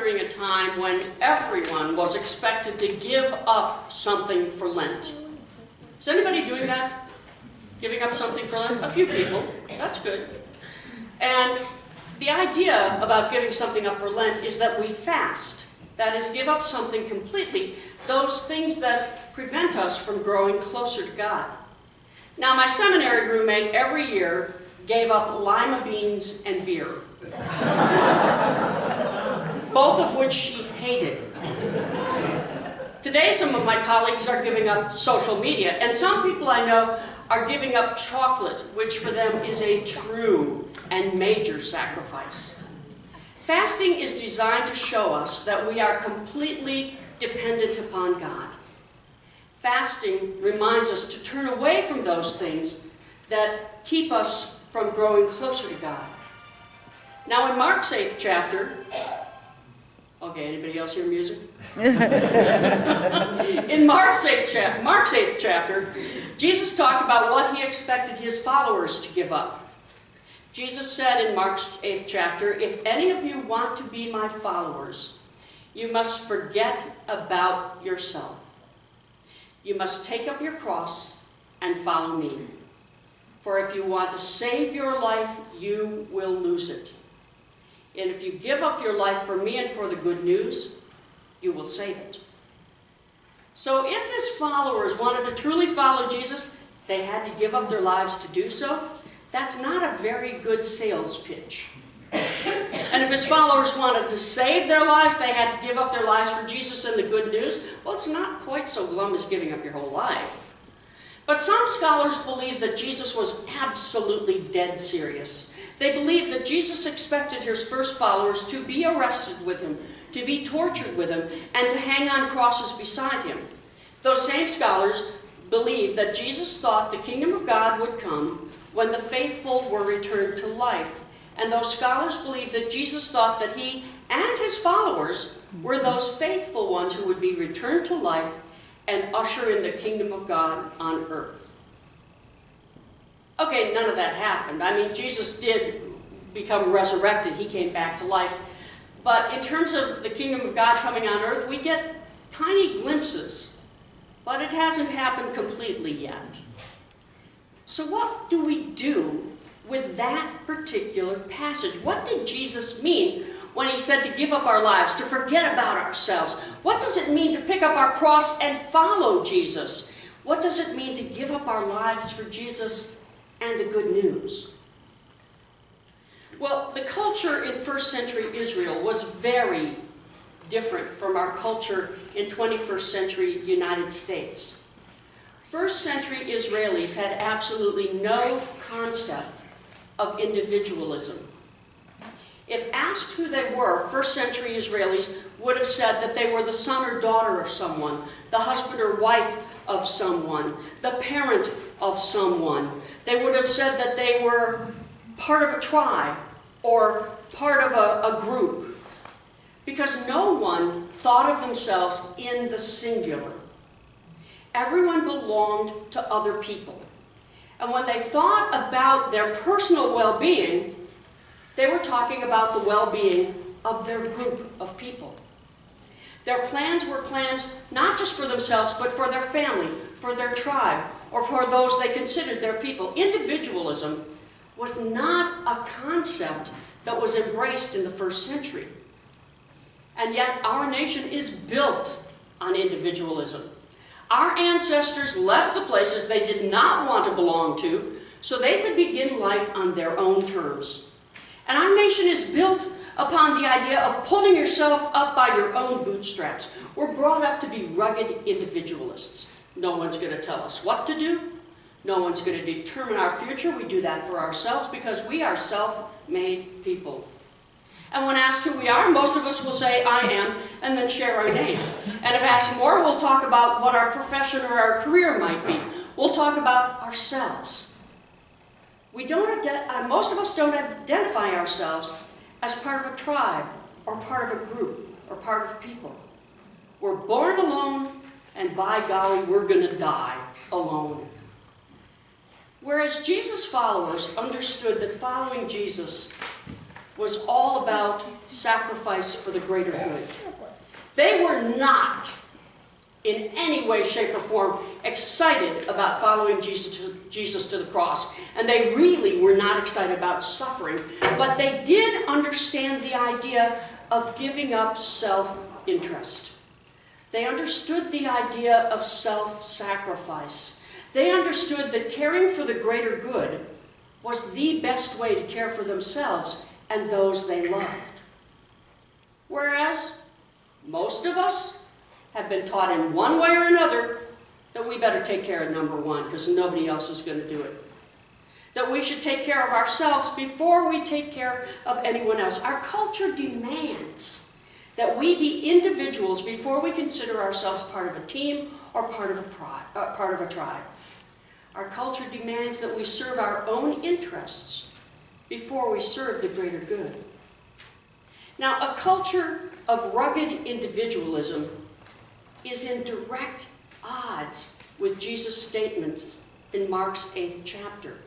during a time when everyone was expected to give up something for Lent. Is anybody doing that? Giving up something for Lent? A few people. That's good. And the idea about giving something up for Lent is that we fast. That is, give up something completely, those things that prevent us from growing closer to God. Now, my seminary roommate every year gave up lima beans and beer, both of which she hated. Today, some of my colleagues are giving up social media, and some people I know are giving up chocolate, which for them is a true and major sacrifice. Fasting is designed to show us that we are completely dependent upon God. Fasting reminds us to turn away from those things that keep us from growing closer to God. Now in Mark's 8th chapter, okay, anybody else hear music? In Mark's 8th chapter, Jesus talked about what he expected his followers to give up. Jesus said in Mark's 8th chapter, "If any of you want to be my followers, you must forget about yourself. You must take up your cross and follow me. For if you want to save your life, you will lose it. And if you give up your life for me and for the good news, you will save it." So if his followers wanted to truly follow Jesus, they had to give up their lives to do so. That's not a very good sales pitch. And if his followers wanted to save their lives, they had to give up their lives for Jesus and the good news. Well, it's not quite so glum as giving up your whole life. But some scholars believe that Jesus was absolutely dead serious. They believe that Jesus expected his first followers to be arrested with him, to be tortured with him, and to hang on crosses beside him. Those same scholars believe that Jesus thought the kingdom of God would come when the faithful were returned to life. And those scholars believe that Jesus thought that he and his followers were those faithful ones who would be returned to life and usher in the kingdom of God on earth. Okay, none of that happened. I mean, Jesus did become resurrected. He came back to life. But in terms of the kingdom of God coming on earth, we get tiny glimpses. But it hasn't happened completely yet. So what do we do with that particular passage? What did Jesus mean when he said to give up our lives, to forget about ourselves? What does it mean to pick up our cross and follow Jesus? What does it mean to give up our lives for Jesus and the good news? Well, the culture in first century Israel was very different from our culture in 21st century United States. First century Israelis had absolutely no concept of individualism. If asked who they were, first century Israelis would have said that they were the son or daughter of someone, the husband or wife of someone, the parent of someone. They would have said that they were part of a tribe or part of a group, because no one thought of themselves in the singular. Everyone belonged to other people. And when they thought about their personal well-being, they were talking about the well-being of their group of people. Their plans were plans not just for themselves, but for their family, for their tribe, or for those they considered their people. Individualism was not a concept that was embraced in the first century. And yet our nation is built on individualism. Our ancestors left the places they did not want to belong to so they could begin life on their own terms. And our nation is built upon the idea of pulling yourself up by your own bootstraps. We're brought up to be rugged individualists. No one's going to tell us what to do. No one's going to determine our future. We do that for ourselves because we are self-made people. And when asked who we are, most of us will say, "I am," and then share our name. And if asked more, we'll talk about what our profession or our career might be. We'll talk about ourselves. Most of us don't identify ourselves as part of a tribe or part of a group or part of people. We're born alone, and by golly, we're going to die alone. Whereas Jesus' followers understood that following Jesus was all about sacrifice for the greater good. They were not, in any way, shape, or form, excited about following Jesus to the cross. And they really were not excited about suffering. But they did understand the idea of giving up self-interest. They understood the idea of self-sacrifice. They understood that caring for the greater good was the best way to care for themselves and those they loved. Whereas most of us have been taught in one way or another that we better take care of number one because nobody else is going to do it. That we should take care of ourselves before we take care of anyone else. Our culture demands that we be individuals before we consider ourselves part of a team or part of a tribe. Our culture demands that we serve our own interests before we serve the greater good. Now, a culture of rugged individualism is in direct odds with Jesus' statements in Mark's 8th chapter.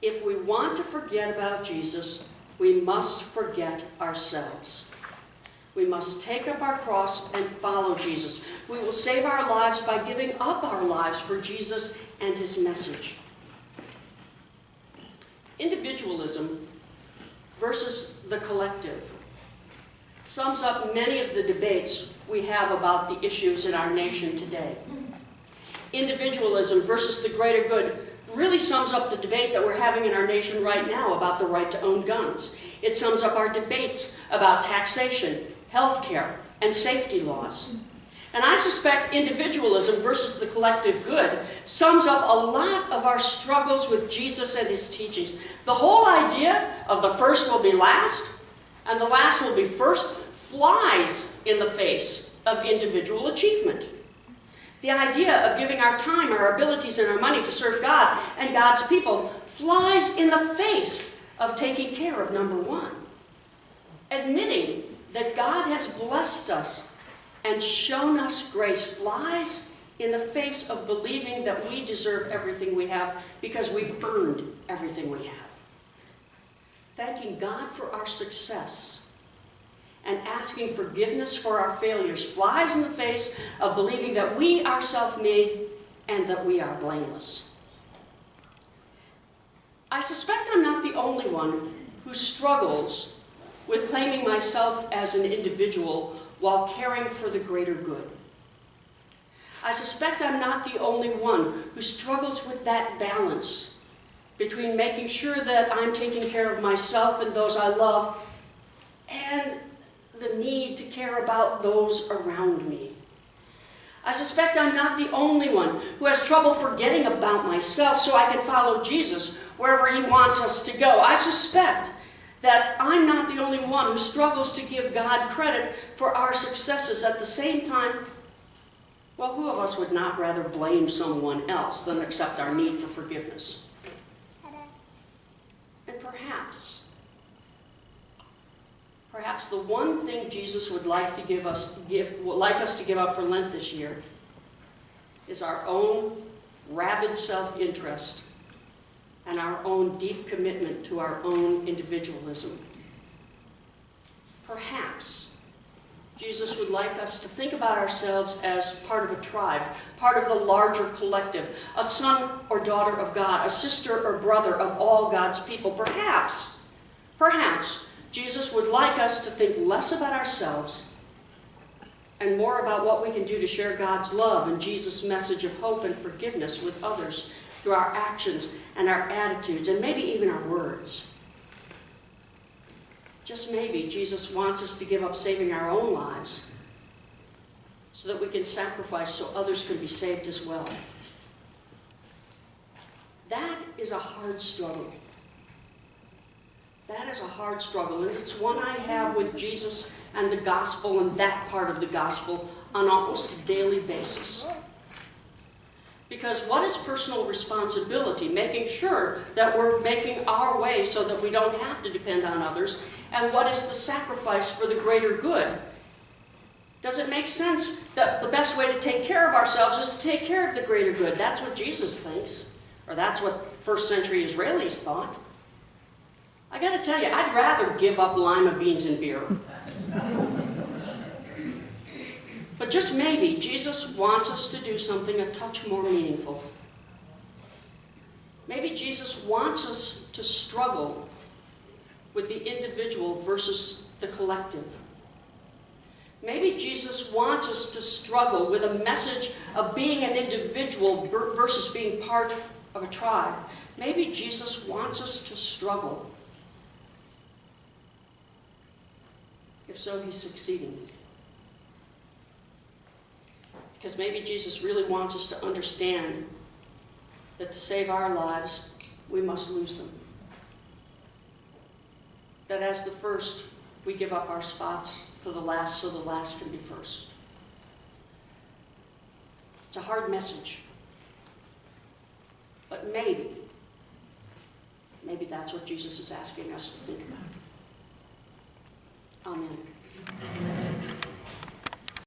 If we want to forget about Jesus, we must forget ourselves. We must take up our cross and follow Jesus. We will save our lives by giving up our lives for Jesus and his message. Individualism versus the collective sums up many of the debates we have about the issues in our nation today. Individualism versus the greater good really sums up the debate that we're having in our nation right now about the right to own guns. It sums up our debates about taxation, health care, and safety laws. And I suspect individualism versus the collective good sums up a lot of our struggles with Jesus and his teachings. The whole idea of the first will be last and the last will be first flies in the face of individual achievement. The idea of giving our time, our abilities, and our money to serve God and God's people flies in the face of taking care of number one. Admitting that God has blessed us and shown us grace flies in the face of believing that we deserve everything we have because we've earned everything we have. Thanking God for our success and asking forgiveness for our failures flies in the face of believing that we are self-made and that we are blameless. I suspect I'm not the only one who struggles with claiming myself as an individual while caring for the greater good. I suspect I'm not the only one who struggles with that balance between making sure that I'm taking care of myself and those I love and the need to care about those around me. I suspect I'm not the only one who has trouble forgetting about myself so I can follow Jesus wherever he wants us to go. I suspect that I'm not the only one who struggles to give God credit for our successes. At the same time, well, who of us would not rather blame someone else than accept our need for forgiveness? And perhaps the one thing Jesus would like to give us to give up for Lent this year is our own rabid self-interest and our own deep commitment to our own individualism. Perhaps Jesus would like us to think about ourselves as part of a tribe, part of the larger collective, a son or daughter of God, a sister or brother of all God's people. Perhaps Jesus would like us to think less about ourselves and more about what we can do to share God's love and Jesus' message of hope and forgiveness with others through our actions and our attitudes and maybe even our words. Just maybe Jesus wants us to give up saving our own lives so that we can sacrifice so others can be saved as well. That is a hard struggle. That is a hard struggle, and it's one I have with Jesus and the gospel and that part of the gospel on almost a daily basis. Because what is personal responsibility? Making sure that we're making our way so that we don't have to depend on others. And what is the sacrifice for the greater good? Does it make sense that the best way to take care of ourselves is to take care of the greater good? That's what Jesus thinks, or that's what first century Israelis thought. I gotta tell you, I'd rather give up lima beans and beer. But just maybe, Jesus wants us to do something a touch more meaningful. Maybe Jesus wants us to struggle with the individual versus the collective. Maybe Jesus wants us to struggle with a message of being an individual versus being part of a tribe. Maybe Jesus wants us to struggle. If so, he's succeeding. Because maybe Jesus really wants us to understand that to save our lives, we must lose them. That as the first, we give up our spots for the last so the last can be first. It's a hard message. But maybe that's what Jesus is asking us to think about. Amen.